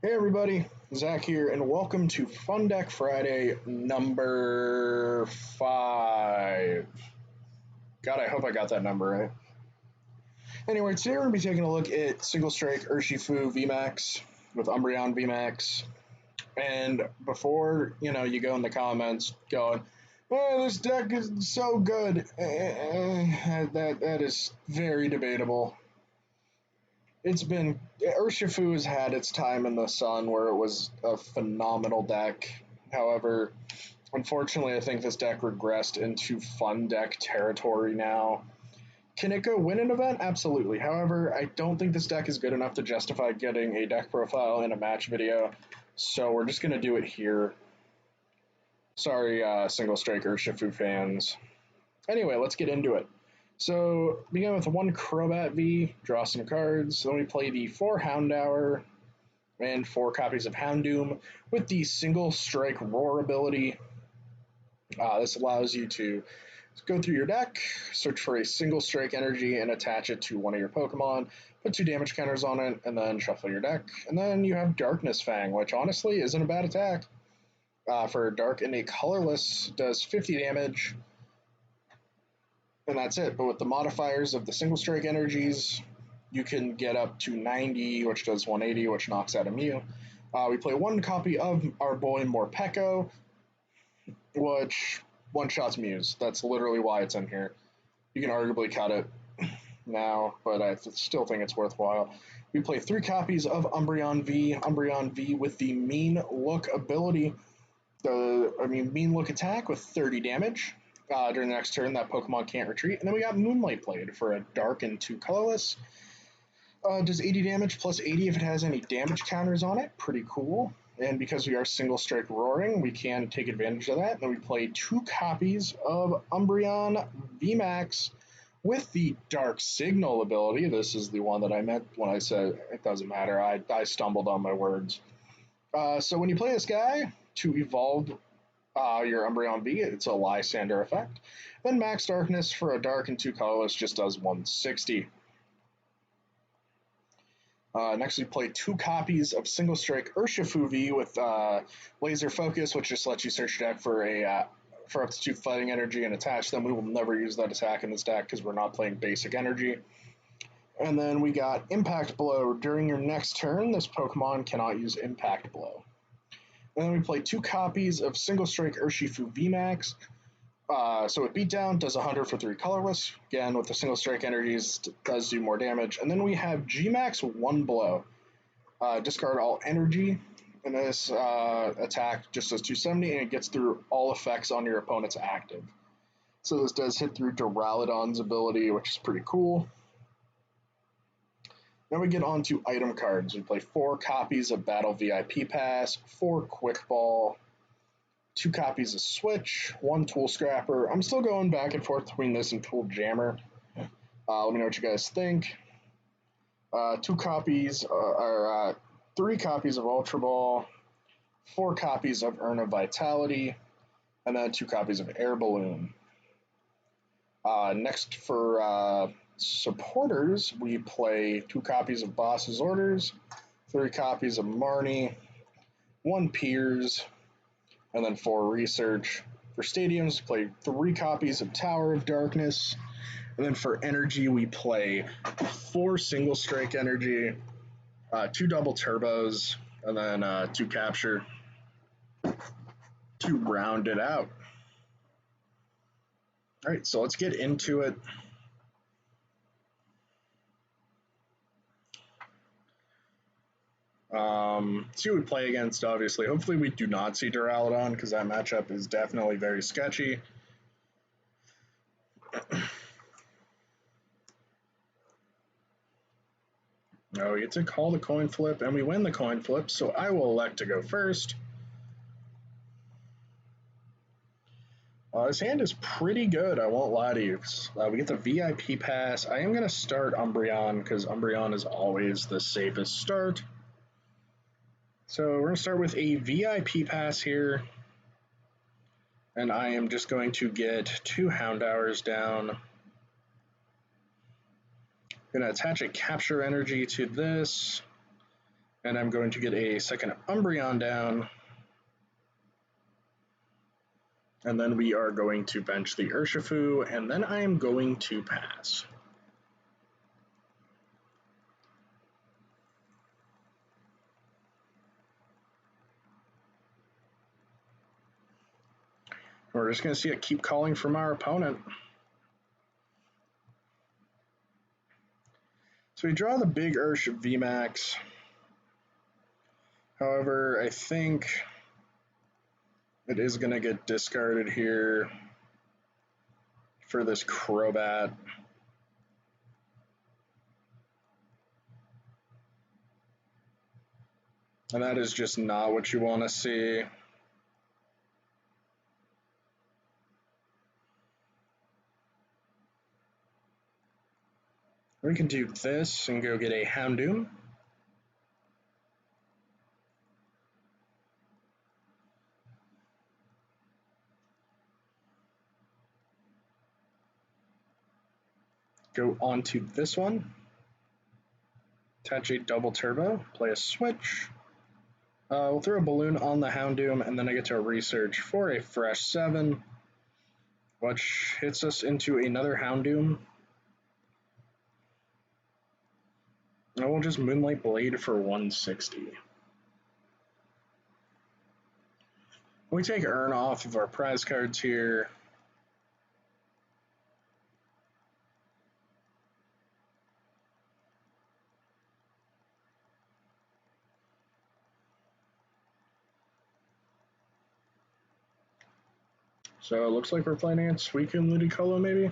Hey everybody, Zach here, and welcome to Fun Deck Friday number 5. God, I hope I got that number right. Anyway, today we're going to be taking a look at Single Strike Urshifu VMAX with Umbreon VMAX. And before, you go in the comments going, oh, this deck is so good, that is very debatable. Urshifu has had its time in the sun where it was a phenomenal deck. However, unfortunately, I think this deck regressed into fun deck territory now. Can it go win an event? Absolutely. However, I don't think this deck is good enough to justify getting a deck profile in a match video, so we're just going to do it here. Sorry, Single Strike Urshifu fans. Anyway, let's get into it. So, begin with 1 Crobat V, draw some cards. Then we play the 4 Houndour and 4 copies of Houndoom with the Single Strike Roar ability. This allows you to go through your deck, search for a Single Strike energy, and attach it to one of your Pokemon. Put 2 damage counters on it, and then shuffle your deck. And then you have Darkness Fang, which honestly isn't a bad attack. For Dark and a colorless, does 50 damage. And that's it. But with the modifiers of the Single Strike energies, you can get up to 90, which does 180, which knocks out a Mew. We play 1 copy of our boy Morpeko, which one-shots Mews. That's literally why it's in here. You can arguably cut it now, but I still think it's worthwhile. We play 3 copies of Umbreon V with the Mean Look ability. Mean Look attack with 30 damage. During the next turn, that Pokemon can't retreat. And then we got Moonlight Blade for a Dark and 2 colorless. Does 80 damage plus 80 if it has any damage counters on it. Pretty cool. And because we are Single Strike Roaring, we can take advantage of that. And then we play 2 copies of Umbreon VMAX with the Dark Signal ability. This is the one that I meant when I said it doesn't matter. I stumbled on my words. So when you play this guy to evolve your Umbreon V, it's a Lysander effect. Then Max Darkness for a Dark and 2 colorless just does 160. Next, we play 2 copies of Single Strike Urshifu V with Laser Focus, which just lets you search your deck for up to 2 fighting energy and attach them. We will never use that attack in this deck because we're not playing basic energy. And then we got Impact Blow. During your next turn, this Pokemon cannot use Impact Blow. And then we play 2 copies of Single Strike Urshifu VMAX. So with Beatdown, does 100 for 3 colorless. Again, with the Single Strike energies, does do more damage. And then we have Gmax 1 Blow. Discard all energy, and this attack just does 270, and it gets through all effects on your opponent's active. So this does hit through Duraludon's ability, which is pretty cool. Now we get on to item cards. We play 4 copies of Battle VIP Pass, 4 Quick Ball, 2 copies of Switch, 1 Tool Scrapper. I'm still going back and forth between this and Tool Jammer. Let me know what you guys think. 3 copies of Ultra Ball, 4 copies of Urn of Vitality, and then 2 copies of Air Balloon. Next for supporters, we play 2 copies of Boss's Orders, 3 copies of Marnie, 1 Piers, and then 4 Research. For stadiums, we play 3 copies of Tower of Darkness. And then for energy, we play 4 Single Strike energy, 2 double turbos, and then 2 capture to round it out. All right, so let's get into it. See who we play against, obviously. Hopefully we do not see Duraludon, because that matchup is definitely very sketchy. No, we get to call the coin flip, and we win the coin flip, so I will elect to go first. This hand is pretty good, I won't lie to you. We get the VIP pass. I am going to start Umbreon, because Umbreon is always the safest start. So we're going to start with a VIP pass here. And I am just going to get 2 Houndours down. I'm going to attach a Capture Energy to this. And I'm going to get a second Umbreon down. And then we are going to bench the Urshifu, and then I am going to pass. We're just going to see it keep calling from our opponent. So we draw the big Ursh VMAX. However, I think it is going to get discarded here for this Crobat. And that is just not what you want to see. We can do this and go get a Houndoom. Go on to this one. Attach a double turbo, play a switch. We'll throw a balloon on the Houndoom, and then I get to research for a fresh 7, which hits us into another Houndoom. And we'll just Moonlight Blade for 160. We take Earn off of our prize cards here. So it looks like we're playing against Suicune Ludicolo, maybe?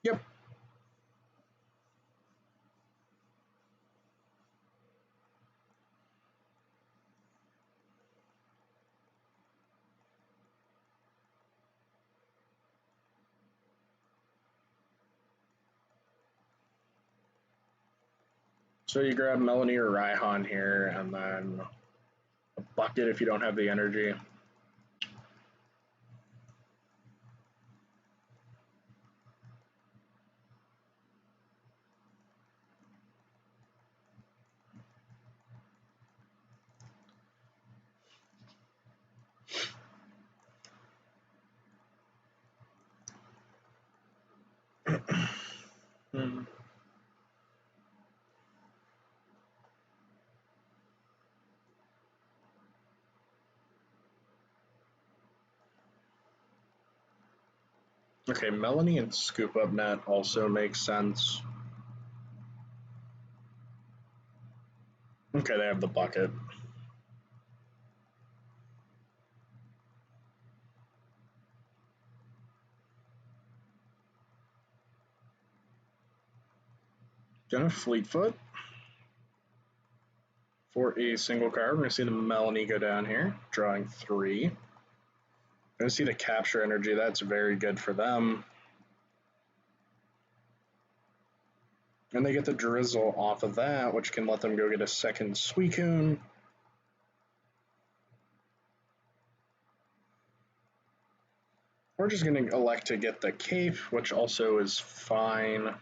Yep. So you grab Melanie or Raihan here, and then a bucket if you don't have the energy. Okay, Melanie and Scoop Up Net also makes sense. Okay, they have the bucket. Gonna Fleetfoot for a single card. We're gonna see the Melanie go down here, drawing 3. Gonna see the Capture Energy. That's very good for them. And they get the Drizzle off of that, which can let them go get a second Suicune. We're just going to elect to get the Cape, which also is fine.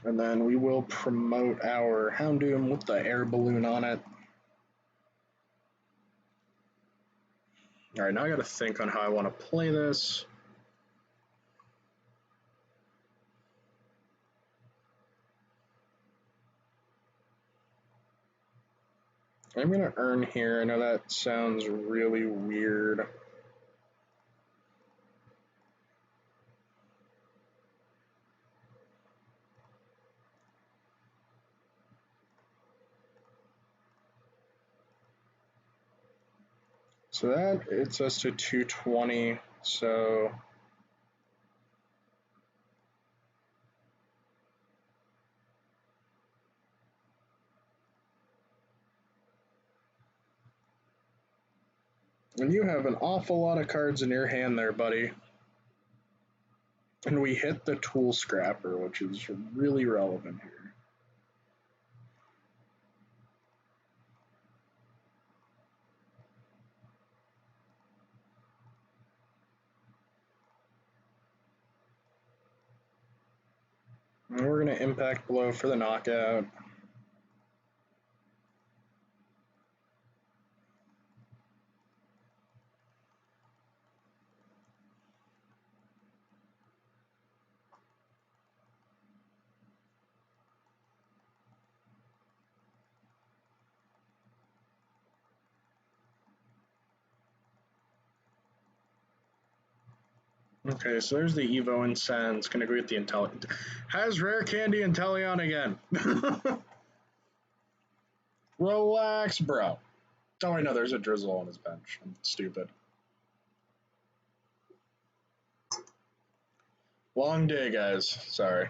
And then we will promote our Houndoom with the air balloon on it. All right, now I got to think on how I want to play this. I'm going to earn here. I know that sounds really weird. So that hits us to 220. So and you have an awful lot of cards in your hand there, buddy. And we hit the Tool Scrapper, which is really relevant here. going to impact blow for the knockout. Okay, so there's the Evo Incense. Gonna go get the Intelli. Has Rare Candy Inteleon again. Relax, bro. Oh, I know there's a Drizzle on his bench. I'm stupid. Long day, guys. Sorry.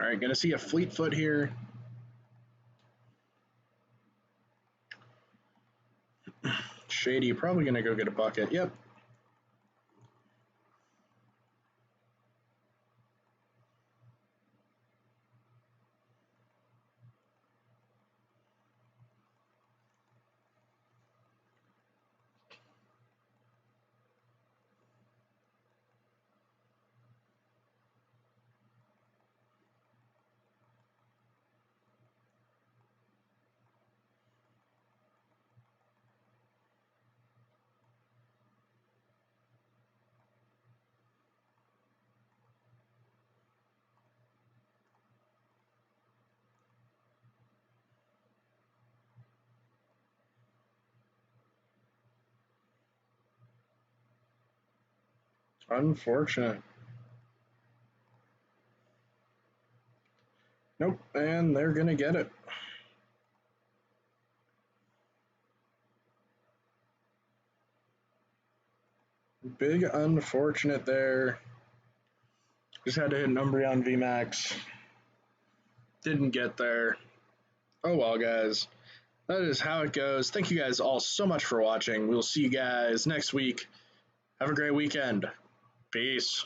All right, gonna see a Fleetfoot here. Shady, probably gonna go get a bucket. Yep. Unfortunate. Nope, and they're gonna get it. Big unfortunate there. Just had to hit an Umbreon VMAX. Didn't get there. Oh well, guys. That is how it goes. Thank you guys all so much for watching. We'll see you guys next week. Have a great weekend. Peace.